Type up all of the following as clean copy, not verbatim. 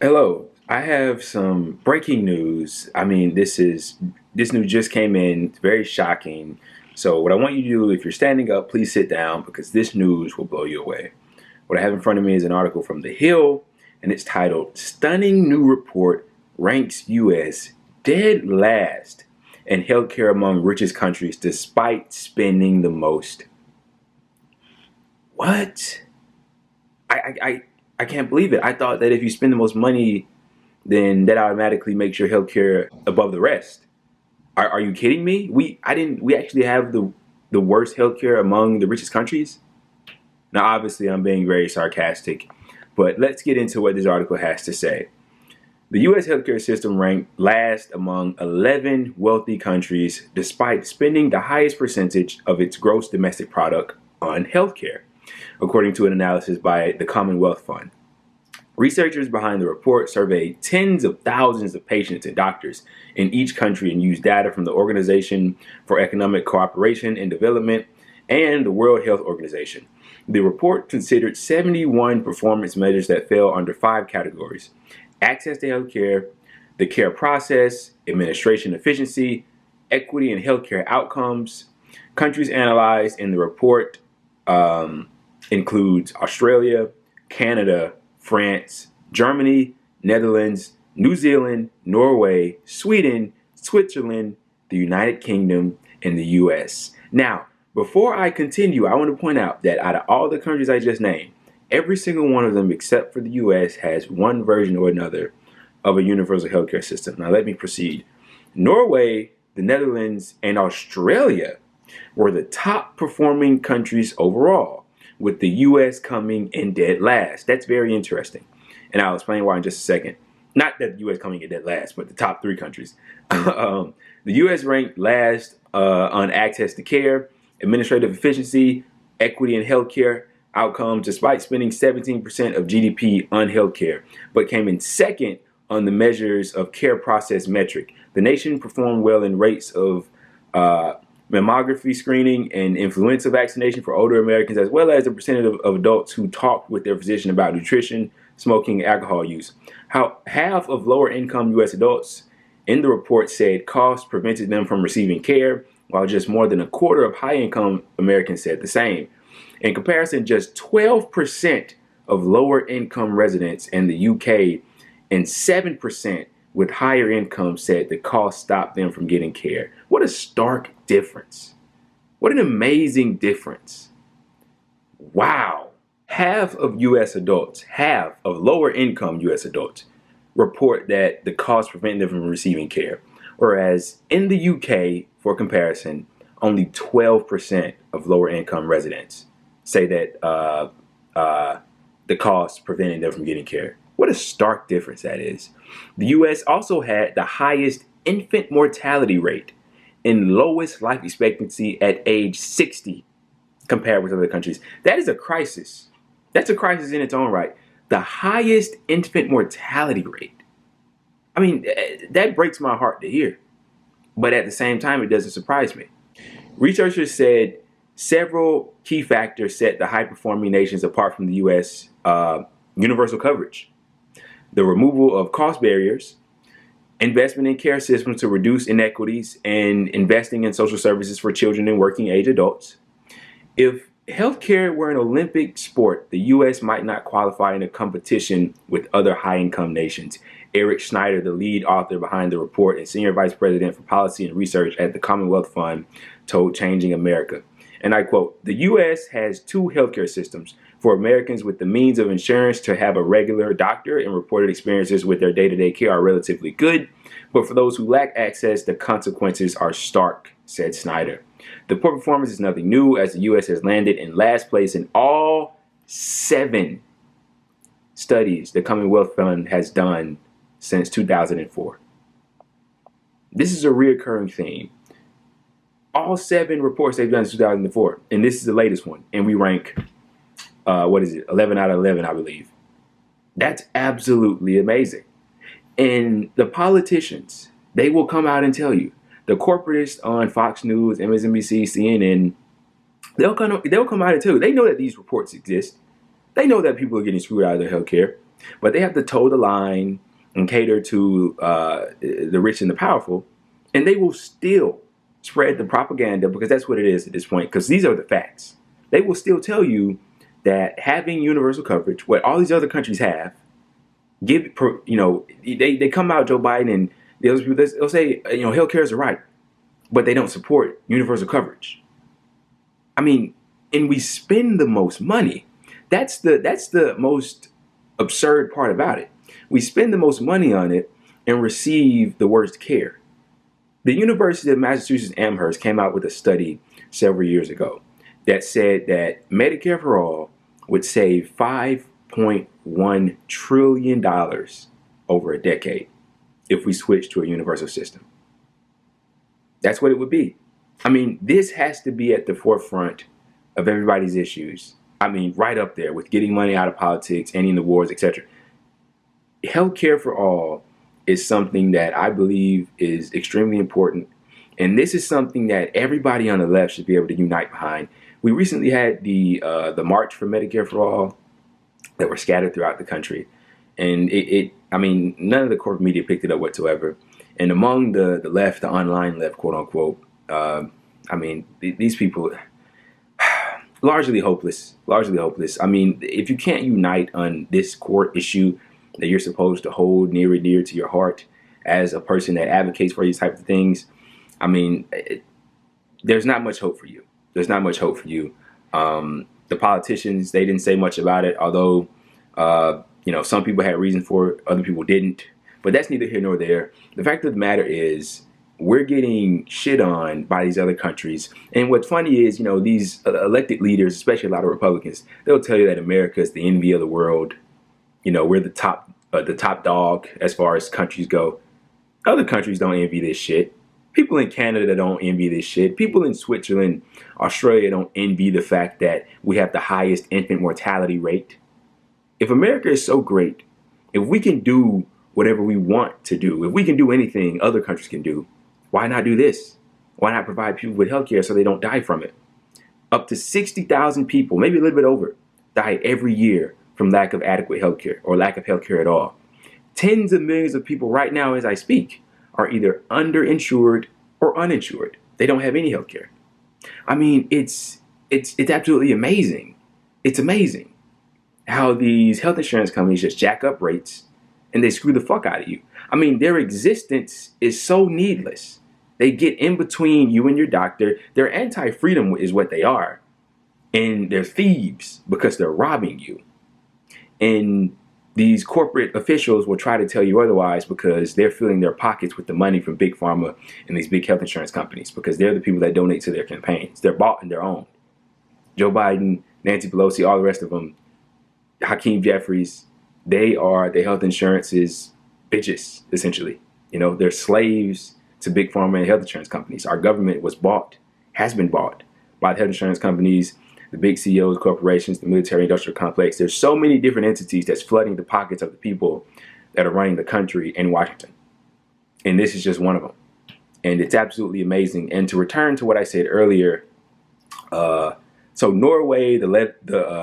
Hello. I have some breaking news. This news just came in. It's very shocking. So what I want you to do, if you're standing up, please sit down because this news will blow you away. What I have in front of me is an article from The Hill, and it's titled "Stunning New Report Ranks U.S. Dead Last in Healthcare Among Richest Countries Despite Spending the Most." What? I can't believe it. I thought that if you spend the most money, then that automatically makes your healthcare above the rest. Are you kidding me? We actually have the worst healthcare among the richest countries. Now, obviously, I'm being very sarcastic, but let's get into what this article has to say. The U.S. healthcare system ranked last among 11 wealthy countries, despite spending the highest percentage of its gross domestic product on healthcare, according to an analysis by the Commonwealth Fund. Researchers behind the report surveyed tens of thousands of patients and doctors in each country and used data from the Organization for Economic Cooperation and Development and the World Health Organization. The report considered 71 performance measures that fell under 5 categories: access to healthcare, the care process, administration efficiency, equity in healthcare outcomes. Countries analyzed in the report includes Australia, Canada, France, Germany, Netherlands, New Zealand, Norway, Sweden, Switzerland, the United Kingdom, and the US. Now, before I continue, I want to point out that out of all the countries I just named, every single one of them except for the US has one version or another of a universal healthcare system. Now let me proceed. Norway, the Netherlands, and Australia were the top performing countries overall, with the U.S. coming in dead last. That's very interesting. And I'll explain why in just a second. Not that the U.S. coming in dead last, but the top 3 countries. The U.S. ranked last on access to care, administrative efficiency, equity in healthcare outcomes, despite spending 17% of GDP on healthcare, but came in second on the measures of care process metric. The nation performed well in rates of mammography screening and influenza vaccination for older Americans, as well as the percentage of adults who talked with their physician about nutrition, smoking, and alcohol use. How half of lower income U.S. adults in the report said costs prevented them from receiving care, while just more than a quarter of high income Americans said the same. In comparison, just 12% of lower income residents in the UK and 7% with higher income said the cost stopped them from getting care. What a stark difference. What an amazing difference. Wow. Half of U.S. adults, half of lower income U.S. adults report that the cost prevented them from receiving care. Whereas in the UK, for comparison, only 12% of lower income residents say that the cost prevented them from getting care. What a stark difference that is. The U.S. also had the highest infant mortality rate and lowest life expectancy at age 60 compared with other countries. That is a crisis. That's a crisis in its own right. The highest infant mortality rate. I mean, that breaks my heart to hear. But at the same time, it doesn't surprise me. Researchers said several key factors set the high-performing nations apart from the U.S. Universal coverage, the removal of cost barriers, investment in care systems to reduce inequities, and investing in social services for children and working age adults. If healthcare were an Olympic sport, the U.S. might not qualify in a competition with other high-income nations. Eric Schneider, the lead author behind the report and senior vice president for policy and research at the Commonwealth Fund, told Changing America. And I quote, "The U.S. has 2 healthcare systems. For Americans with the means of insurance to have a regular doctor and reported experiences with their day-to-day care are relatively good. But for those who lack access, the consequences are stark," said Snyder. The poor performance is nothing new, as the U.S. has landed in last place in all 7 studies the Commonwealth Fund has done since 2004. This is a reoccurring theme. All 7 reports they've done since 2004, and this is the latest one, and we rank 11 out of 11, I believe. That's absolutely amazing. And the politicians, they will come out and tell you. The corporatists on Fox News, MSNBC, CNN, they'll come out and tell you. They know that these reports exist. They know that people are getting screwed out of their health care. But they have to toe the line and cater to the rich and the powerful, and they will still spread the propaganda, because that's what it is at this point, because these are the facts. They will still tell you that having universal coverage, what all these other countries have, they come out, Joe Biden, and they'll say, healthcare is a right, but they don't support universal coverage. I mean, and we spend the most money. That's the most absurd part about it. We spend the most money on it and receive the worst care. The University of Massachusetts Amherst came out with a study several years ago that said that Medicare for All would save $5.1 trillion over a decade if we switch to a universal system. That's what it would be. I mean, this has to be at the forefront of everybody's issues. I mean, right up there with getting money out of politics, ending the wars, etc. Healthcare for all is something that I believe is extremely important. And this is something that everybody on the left should be able to unite behind. We recently had the March for Medicare for All that were scattered throughout the country. And none of the corporate media picked it up whatsoever. And among the left, the online left, quote unquote, these people, largely hopeless. I mean, if you can't unite on this core issue that you're supposed to hold near and dear to your heart as a person that advocates for these types of things, I mean, there's not much hope for you. The politicians, they didn't say much about it, although, some people had reason for it, other people didn't. But that's neither here nor there. The fact of the matter is, we're getting shit on by these other countries. And what's funny is, these elected leaders, especially a lot of Republicans, they'll tell you that America is the envy of the world. We're the top dog as far as countries go. Other countries don't envy this shit. People in Canada don't envy this shit. People in Switzerland, Australia don't envy the fact that we have the highest infant mortality rate. If America is so great, if we can do whatever we want to do, if we can do anything other countries can do, why not do this? Why not provide people with healthcare so they don't die from it? Up to 60,000 people, maybe a little bit over, die every year from lack of adequate healthcare or lack of healthcare at all. Tens of millions of people right now as I speak are either underinsured or uninsured. They don't have any healthcare. I mean, it's absolutely amazing. It's amazing how these health insurance companies just jack up rates and they screw the fuck out of you. I mean, their existence is so needless. They get in between you and your doctor. They're anti-freedom is what they are. And they're thieves because they're robbing you. And these corporate officials will try to tell you otherwise because they're filling their pockets with the money from Big Pharma and these big health insurance companies, because they're the people that donate to their campaigns. They're bought and they're owned. Joe Biden, Nancy Pelosi, all the rest of them, Hakeem Jeffries, they are the health insurance's bitches, essentially. They're slaves to Big Pharma and health insurance companies. Our government has been bought by the health insurance companies, the big CEOs, corporations, the military industrial complex. There's so many different entities that's flooding the pockets of the people that are running the country in Washington. And this is just one of them. And it's absolutely amazing. And to return to what I said earlier, so Norway, the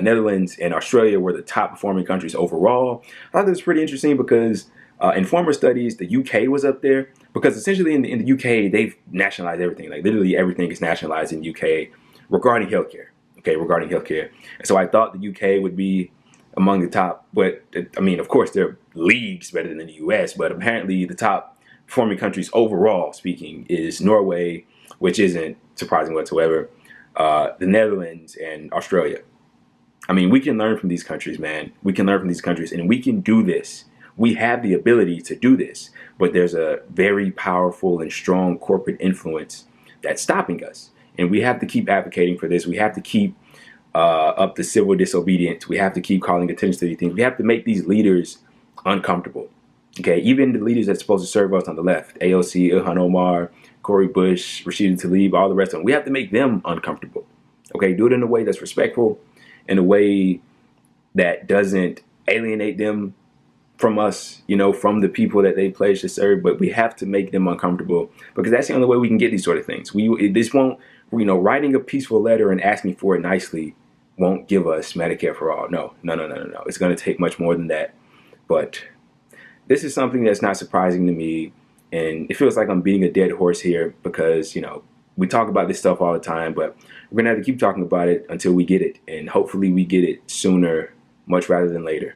Netherlands, and Australia were the top performing countries overall. I thought this was pretty interesting because in former studies, the UK was up there, because essentially in the UK, they've nationalized everything. Like literally everything is nationalized in the UK regarding healthcare. And so I thought the UK would be among the top, but I mean, of course, they're leagues better than the US, but apparently the top performing countries overall speaking is Norway, which isn't surprising whatsoever, the Netherlands, and Australia. I mean, we can learn from these countries, man. We can learn from these countries, and we can do this. We have the ability to do this, but there's a very powerful and strong corporate influence that's stopping us. And we have to keep advocating for this. We have to keep up the civil disobedience. We have to keep calling attention to these things. We have to make these leaders uncomfortable. Okay, even the leaders that's supposed to serve us on the left, AOC, Ilhan Omar, Cori Bush, Rashida Tlaib, all the rest of them, we have to make them uncomfortable. Okay, do it in a way that's respectful, in a way that doesn't alienate them from us, from the people that they pledge to serve. But we have to make them uncomfortable, because that's the only way we can get these sort of things. This won't, writing a peaceful letter and asking for it nicely won't give us Medicare for all. No. It's going to take much more than that. But this is something that's not surprising to me, and it feels like I'm beating a dead horse here because, we talk about this stuff all the time, but we're going to have to keep talking about it until we get it, and hopefully we get it sooner, much rather than later.